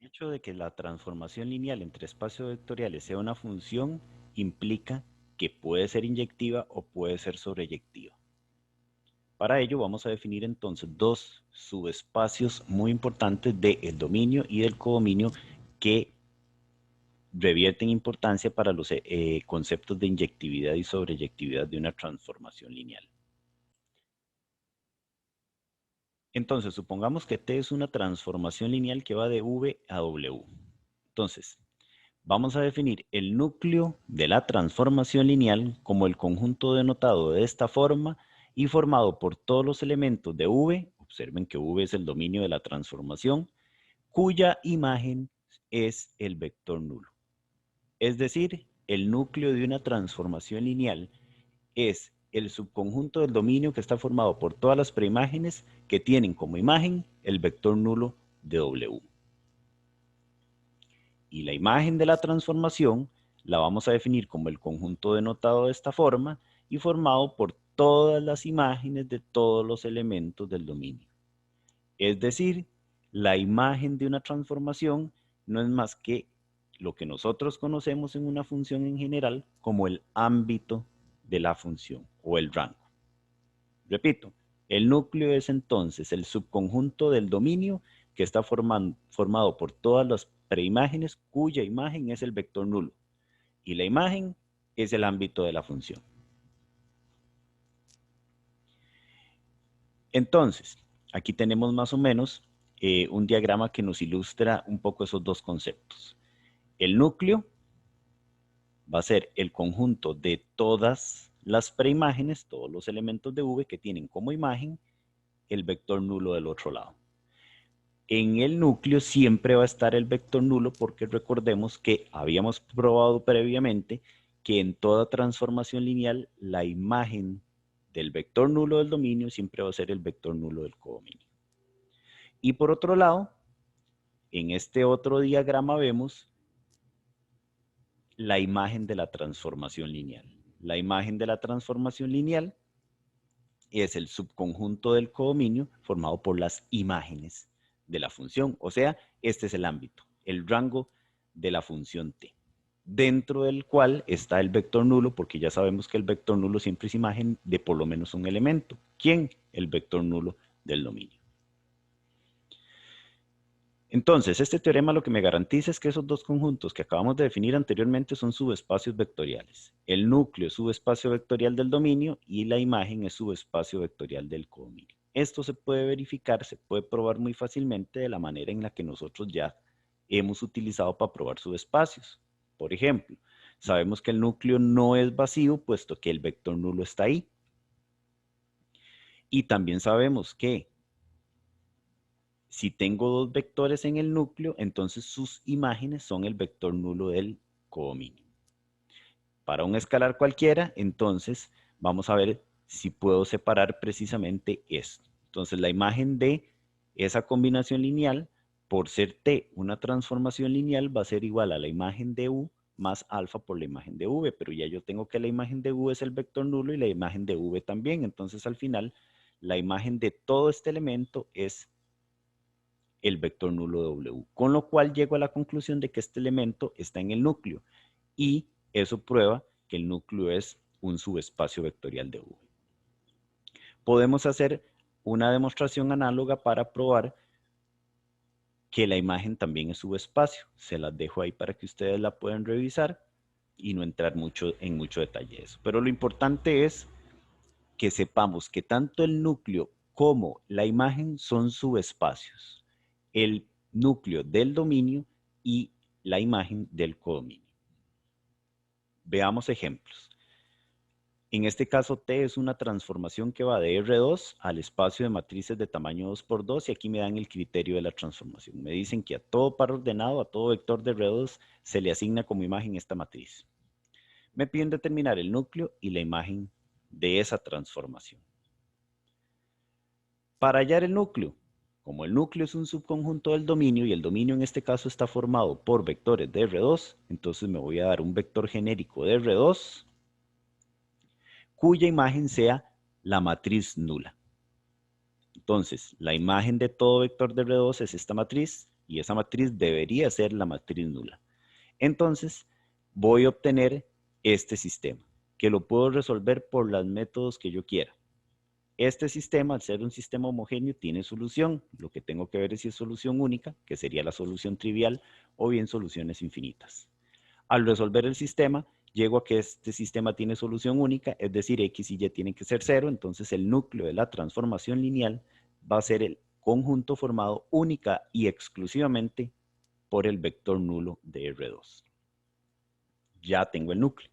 hecho de que la transformación lineal entre espacios vectoriales sea una función implica que puede ser inyectiva o puede ser sobreyectiva. Para ello vamos a definir entonces dos subespacios muy importantes del dominio y del codominio que revierten importancia para los conceptos de inyectividad y sobreyectividad de una transformación lineal. Entonces, supongamos que T es una transformación lineal que va de V a W. Entonces, vamos a definir el núcleo de la transformación lineal como el conjunto denotado de esta forma y formado por todos los elementos de V, observen que V es el dominio de la transformación, cuya imagen es el vector nulo. Es decir, el núcleo de una transformación lineal es el subconjunto del dominio que está formado por todas las preimágenes que tienen como imagen el vector nulo de W. Y la imagen de la transformación la vamos a definir como el conjunto denotado de esta forma y formado por todas las imágenes de todos los elementos del dominio. Es decir, la imagen de una transformación no es más que lo que nosotros conocemos en una función en general como el ámbito de la función o el rango. Repito, el núcleo es entonces el subconjunto del dominio que está formado por todas las preimágenes cuya imagen es el vector nulo y la imagen es el ámbito de la función. Entonces, aquí tenemos más o menos un diagrama que nos ilustra un poco esos dos conceptos. El núcleo va a ser el conjunto de todas las preimágenes, todos los elementos de V que tienen como imagen el vector nulo del otro lado. En el núcleo siempre va a estar el vector nulo porque recordemos que habíamos probado previamente que en toda transformación lineal la imagen del vector nulo del dominio siempre va a ser el vector nulo del codominio. Y por otro lado, en este otro diagrama vemos la imagen de la transformación lineal. La imagen de la transformación lineal es el subconjunto del codominio formado por las imágenes de la función. O sea, este es el ámbito, el rango de la función t, dentro del cual está el vector nulo, porque ya sabemos que el vector nulo siempre es imagen de por lo menos un elemento. ¿Quién? El vector nulo del dominio. Entonces, este teorema lo que me garantiza es que esos dos conjuntos que acabamos de definir anteriormente son subespacios vectoriales. El núcleo es subespacio vectorial del dominio y la imagen es subespacio vectorial del codominio. Esto se puede verificar, se puede probar muy fácilmente de la manera en la que nosotros ya hemos utilizado para probar subespacios. Por ejemplo, sabemos que el núcleo no es vacío puesto que el vector nulo está ahí. Y también sabemos que si tengo dos vectores en el núcleo, entonces sus imágenes son el vector nulo del codominio. Para un escalar cualquiera, entonces vamos a ver si puedo separar precisamente esto. Entonces la imagen de esa combinación lineal, por ser T una transformación lineal, va a ser igual a la imagen de U más alfa por la imagen de V, pero ya yo tengo que la imagen de U es el vector nulo y la imagen de V también. Entonces al final la imagen de todo este elemento es el vector nulo de W, con lo cual llego a la conclusión de que este elemento está en el núcleo y eso prueba que el núcleo es un subespacio vectorial de V. Podemos hacer una demostración análoga para probar que la imagen también es subespacio. Se las dejo ahí para que ustedes la puedan revisar y no entrar en mucho detalle de eso. Pero lo importante es que sepamos que tanto el núcleo como la imagen son subespacios. El núcleo del dominio y la imagen del codominio. Veamos ejemplos. En este caso, T es una transformación que va de R2 al espacio de matrices de tamaño 2×2 y aquí me dan el criterio de la transformación. Me dicen que a todo par ordenado, a todo vector de R2 se le asigna como imagen esta matriz. Me piden determinar el núcleo y la imagen de esa transformación. Para hallar el núcleo, como el núcleo es un subconjunto del dominio y el dominio en este caso está formado por vectores de R2, entonces me voy a dar un vector genérico de R2 cuya imagen sea la matriz nula. Entonces, la imagen de todo vector de R2 es esta matriz, y esa matriz debería ser la matriz nula. Entonces, voy a obtener este sistema, que lo puedo resolver por los métodos que yo quiera. Este sistema, al ser un sistema homogéneo, tiene solución. Lo que tengo que ver es si es solución única, que sería la solución trivial, o bien soluciones infinitas. Al resolver el sistema, llego a que este sistema tiene solución única, es decir, X y Y tienen que ser 0, entonces el núcleo de la transformación lineal va a ser el conjunto formado única y exclusivamente por el vector nulo de R2. Ya tengo el núcleo.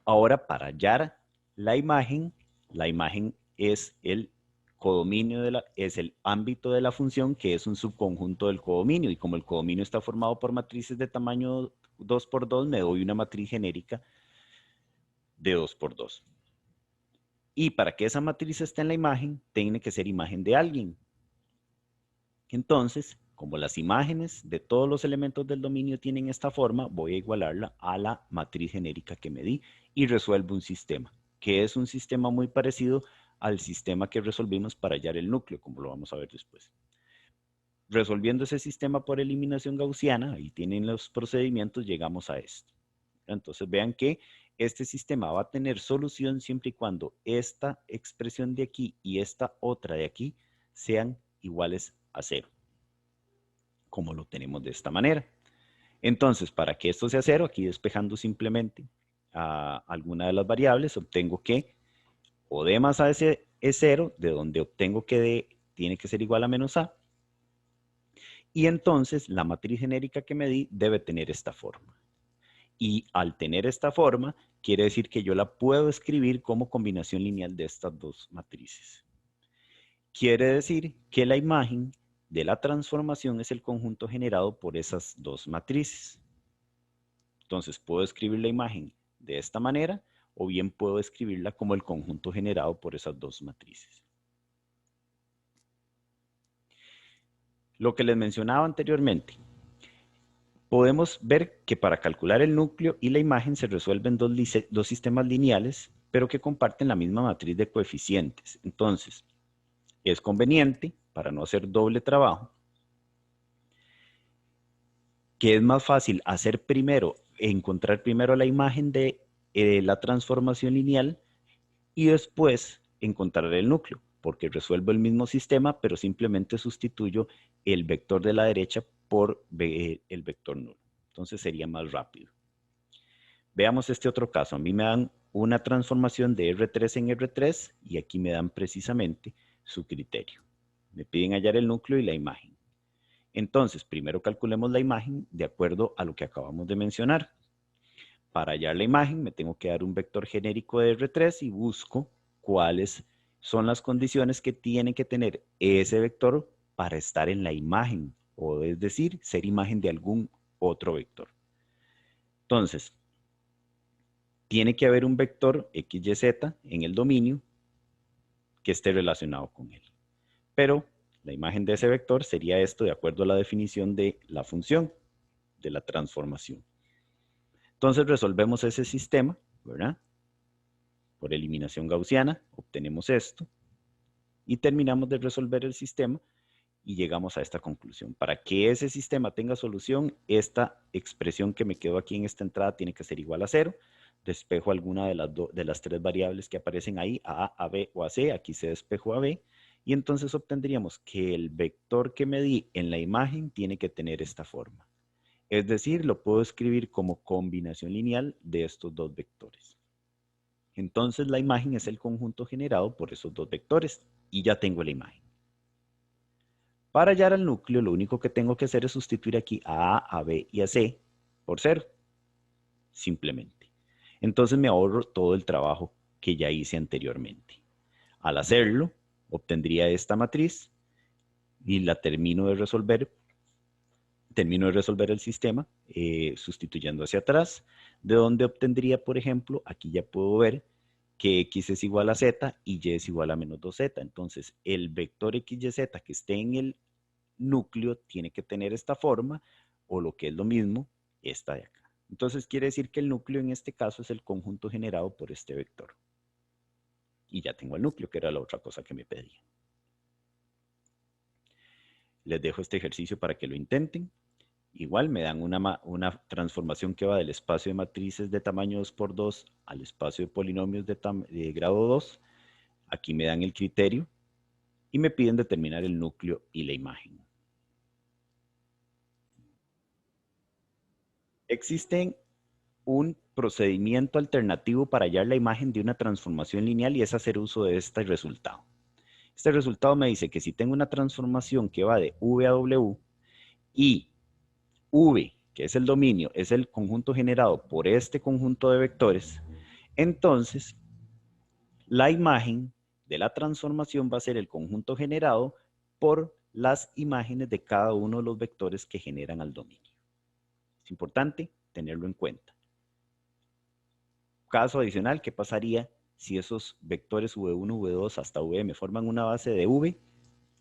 Ahora, para hallar la imagen es el codominio es el ámbito de la función, que es un subconjunto del codominio, y como el codominio está formado por matrices de tamaño 2 por 2, me doy una matriz genérica de 2 por 2. Y para que esa matriz esté en la imagen, tiene que ser imagen de alguien. Entonces, como las imágenes de todos los elementos del dominio tienen esta forma, voy a igualarla a la matriz genérica que me di y resuelvo un sistema, que es un sistema muy parecido al sistema que resolvimos para hallar el núcleo, como lo vamos a ver después. Resolviendo ese sistema por eliminación gaussiana, ahí tienen los procedimientos, llegamos a esto. Entonces vean que este sistema va a tener solución siempre y cuando esta expresión de aquí y esta otra de aquí sean iguales a 0, como lo tenemos de esta manera. Entonces, para que esto sea 0, aquí despejando simplemente alguna de las variables, obtengo que o d más a es 0, de donde obtengo que d tiene que ser igual a menos a, y entonces la matriz genérica que me di debe tener esta forma. Y al tener esta forma, quiere decir que yo la puedo escribir como combinación lineal de estas dos matrices. Quiere decir que la imagen de la transformación es el conjunto generado por esas dos matrices. Entonces puedo escribir la imagen de esta manera o bien puedo escribirla como el conjunto generado por esas dos matrices. Lo que les mencionaba anteriormente, podemos ver que para calcular el núcleo y la imagen se resuelven dos sistemas lineales, pero que comparten la misma matriz de coeficientes. Entonces, es conveniente, para no hacer doble trabajo, que es más fácil encontrar primero la imagen de la transformación lineal y después encontrar el núcleo, porque resuelvo el mismo sistema, pero simplemente sustituyo el vector de la derecha por el vector nulo. Entonces sería más rápido. Veamos este otro caso. A mí me dan una transformación de R3 en R3 y aquí me dan precisamente su criterio. Me piden hallar el núcleo y la imagen. Entonces, primero calculemos la imagen de acuerdo a lo que acabamos de mencionar. Para hallar la imagen me tengo que dar un vector genérico de R3 y busco cuáles son las condiciones que tiene que tener ese vector para estar en la imagen, o es decir, ser imagen de algún otro vector. Entonces, tiene que haber un vector x, y, z en el dominio que esté relacionado con él. Pero la imagen de ese vector sería esto de acuerdo a la definición de la función, de la transformación. Entonces resolvemos ese sistema, ¿verdad? Por eliminación gaussiana, obtenemos esto y terminamos de resolver el sistema y llegamos a esta conclusión. Para que ese sistema tenga solución, esta expresión que me quedó aquí en esta entrada tiene que ser igual a 0. Despejo alguna de las tres variables que aparecen ahí, a b o a c. Aquí se despejó a b. Y entonces obtendríamos que el vector que me di en la imagen tiene que tener esta forma. Es decir, lo puedo escribir como combinación lineal de estos dos vectores. Entonces la imagen es el conjunto generado por esos dos vectores y ya tengo la imagen. Para hallar al núcleo, lo único que tengo que hacer es sustituir aquí a A, a B y a C por 0. Simplemente. Entonces me ahorro todo el trabajo que ya hice anteriormente. Al hacerlo, obtendría esta matriz y la termino de resolver el sistema sustituyendo hacia atrás, de donde obtendría, por ejemplo, aquí ya puedo ver que x es igual a z y y es igual a menos 2z. Entonces, el vector x, y, z que esté en el núcleo tiene que tener esta forma, o lo que es lo mismo, esta de acá. Entonces, quiere decir que el núcleo en este caso es el conjunto generado por este vector. Y ya tengo el núcleo, que era la otra cosa que me pedía. Les dejo este ejercicio para que lo intenten. Igual me dan una transformación que va del espacio de matrices de tamaño 2×2 al espacio de polinomios de grado 2. Aquí me dan el criterio y me piden determinar el núcleo y la imagen. Existe un procedimiento alternativo para hallar la imagen de una transformación lineal y es hacer uso de este resultado. Este resultado me dice que si tengo una transformación que va de V a W y V, que es el dominio, es el conjunto generado por este conjunto de vectores, entonces la imagen de la transformación va a ser el conjunto generado por las imágenes de cada uno de los vectores que generan al dominio. Es importante tenerlo en cuenta. Caso adicional, ¿qué pasaría si esos vectores V1, V2 hasta Vm forman una base de V?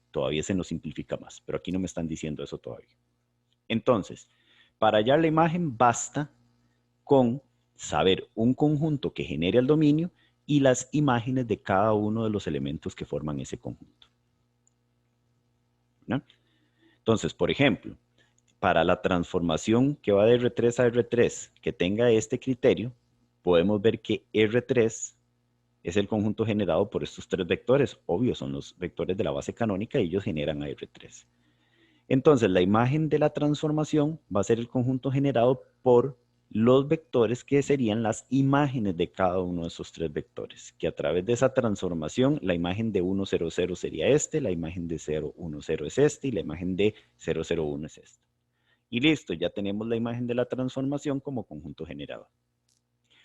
Todavía se nos simplifica más, pero aquí no me están diciendo eso todavía. Entonces, para hallar la imagen basta con saber un conjunto que genere el dominio y las imágenes de cada uno de los elementos que forman ese conjunto. ¿No? Entonces, por ejemplo, para la transformación que va de R3 a R3 que tenga este criterio, podemos ver que R3 es el conjunto generado por estos tres vectores. Obvio, son los vectores de la base canónica y ellos generan a R3. Entonces, la imagen de la transformación va a ser el conjunto generado por los vectores que serían las imágenes de cada uno de esos tres vectores, que a través de esa transformación, la imagen de 1, 0, 0 sería este, la imagen de 0, 1, 0 es este y la imagen de 0, 0, 1 es esta. Y listo, ya tenemos la imagen de la transformación como conjunto generador.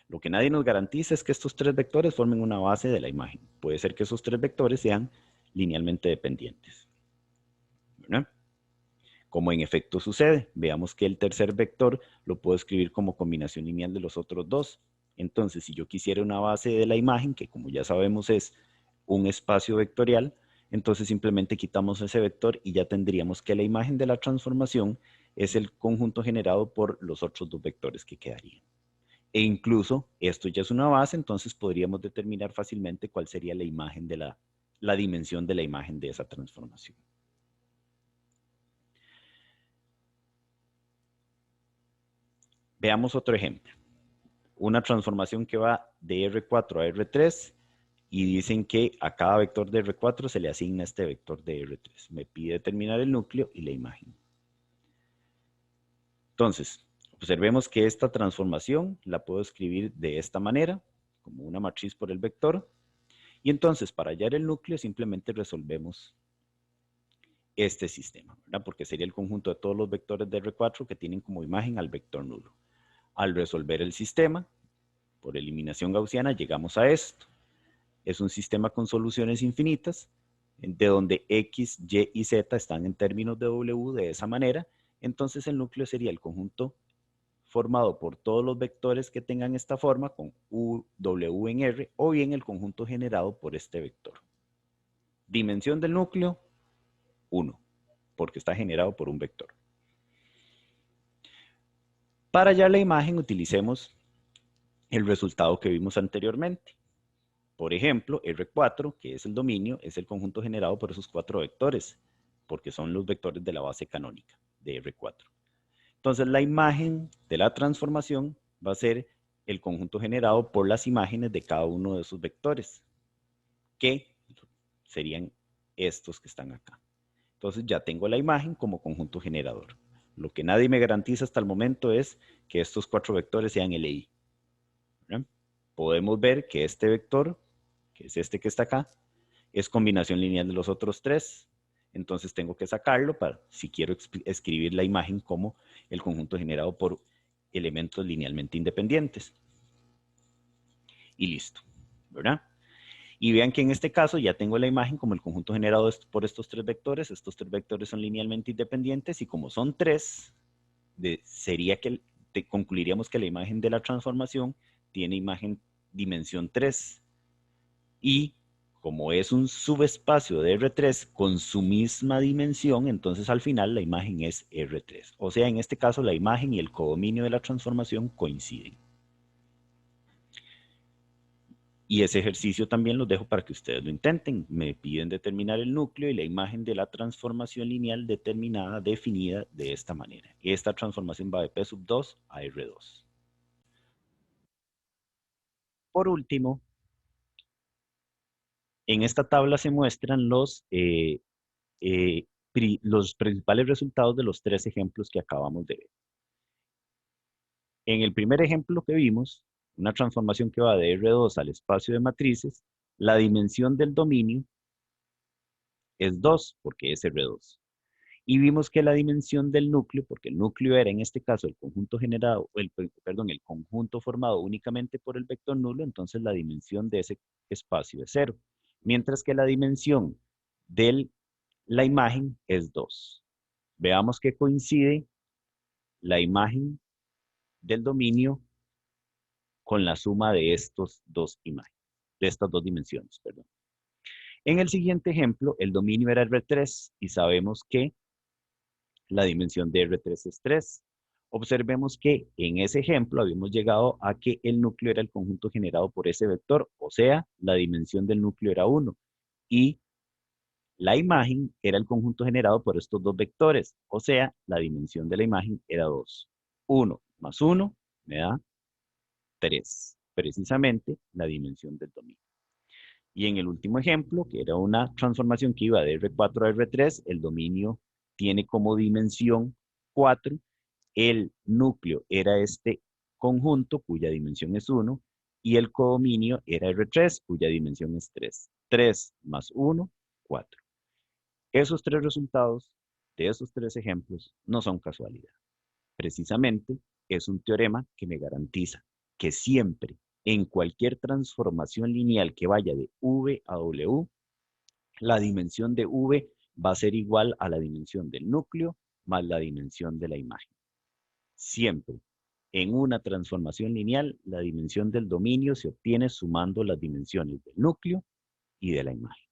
Lo que nadie nos garantiza es que estos tres vectores formen una base de la imagen. Puede ser que esos tres vectores sean linealmente dependientes. ¿Verdad? Como en efecto sucede, veamos que el tercer vector lo puedo escribir como combinación lineal de los otros dos. Entonces, si yo quisiera una base de la imagen, que como ya sabemos es un espacio vectorial, entonces simplemente quitamos ese vector y ya tendríamos que la imagen de la transformación es el conjunto generado por los otros dos vectores que quedarían. E incluso esto ya es una base, entonces podríamos determinar fácilmente cuál sería la imagen de la dimensión de la imagen de esa transformación. Veamos otro ejemplo. Una transformación que va de R4 a R3 y dicen que a cada vector de R4 se le asigna este vector de R3. Me pide determinar el núcleo y la imagen. Entonces, observemos que esta transformación la puedo escribir de esta manera, como una matriz por el vector. Y entonces, para hallar el núcleo, simplemente resolvemos este sistema, ¿verdad? Porque sería el conjunto de todos los vectores de R4 que tienen como imagen al vector nulo. Al resolver el sistema, por eliminación gaussiana, llegamos a esto. Es un sistema con soluciones infinitas, de donde X, Y y Z están en términos de W de esa manera. Entonces el núcleo sería el conjunto formado por todos los vectores que tengan esta forma con U, W en R, o bien el conjunto generado por este vector. Dimensión del núcleo, 1, porque está generado por un vector. Para hallar la imagen utilicemos el resultado que vimos anteriormente. Por ejemplo, R4, que es el dominio, es el conjunto generado por esos 4 vectores, porque son los vectores de la base canónica de R4. Entonces, la imagen de la transformación va a ser el conjunto generado por las imágenes de cada uno de esos vectores, que serían estos que están acá. Entonces, ya tengo la imagen como conjunto generador. Lo que nadie me garantiza hasta el momento es que estos 4 vectores sean LI. ¿Verdad? Podemos ver que este vector, que es este que está acá, es combinación lineal de los otros 3. Entonces tengo que sacarlo para, si quiero escribir la imagen como el conjunto generado por elementos linealmente independientes. Y listo, ¿verdad? Y vean que en este caso ya tengo la imagen como el conjunto generado por estos 3 vectores. Estos 3 vectores son linealmente independientes y como son 3, sería que concluiríamos que la imagen de la transformación tiene imagen dimensión 3. Y como es un subespacio de R3 con su misma dimensión, entonces al final la imagen es R3. O sea, en este caso la imagen y el codominio de la transformación coinciden. Y ese ejercicio también los dejo para que ustedes lo intenten. Me piden determinar el núcleo y la imagen de la transformación lineal determinada, definida de esta manera. Esta transformación va de P sub 2 a R2. Por último, en esta tabla se muestran los principales resultados de los tres ejemplos que acabamos de ver. En el primer ejemplo que vimos, una transformación que va de R2 al espacio de matrices, la dimensión del dominio es 2, porque es R2. Y vimos que la dimensión del núcleo, porque el núcleo era en este caso el conjunto generado, el conjunto formado únicamente por el vector nulo, entonces la dimensión de ese espacio es 0. Mientras que la dimensión de la imagen es 2. Veamos que coincide la imagen del dominio con la suma de estas dos imágenes, de estas dos dimensiones, perdón. En el siguiente ejemplo, el dominio era R3 y sabemos que la dimensión de R3 es 3. Observemos que en ese ejemplo habíamos llegado a que el núcleo era el conjunto generado por ese vector, o sea, la dimensión del núcleo era 1. Y la imagen era el conjunto generado por estos dos vectores, o sea, la dimensión de la imagen era 2. 1 más 1 me da 3, precisamente la dimensión del dominio. Y en el último ejemplo, que era una transformación que iba de R4 a R3, el dominio tiene como dimensión 4, el núcleo era este conjunto cuya dimensión es 1 y el codominio era R3 cuya dimensión es 3. 3 más 1, 4. Esos tres resultados de esos tres ejemplos no son casualidad. Precisamente es un teorema que me garantiza que siempre, en cualquier transformación lineal que vaya de V a W, la dimensión de V va a ser igual a la dimensión del núcleo más la dimensión de la imagen. Siempre, en una transformación lineal, la dimensión del dominio se obtiene sumando las dimensiones del núcleo y de la imagen.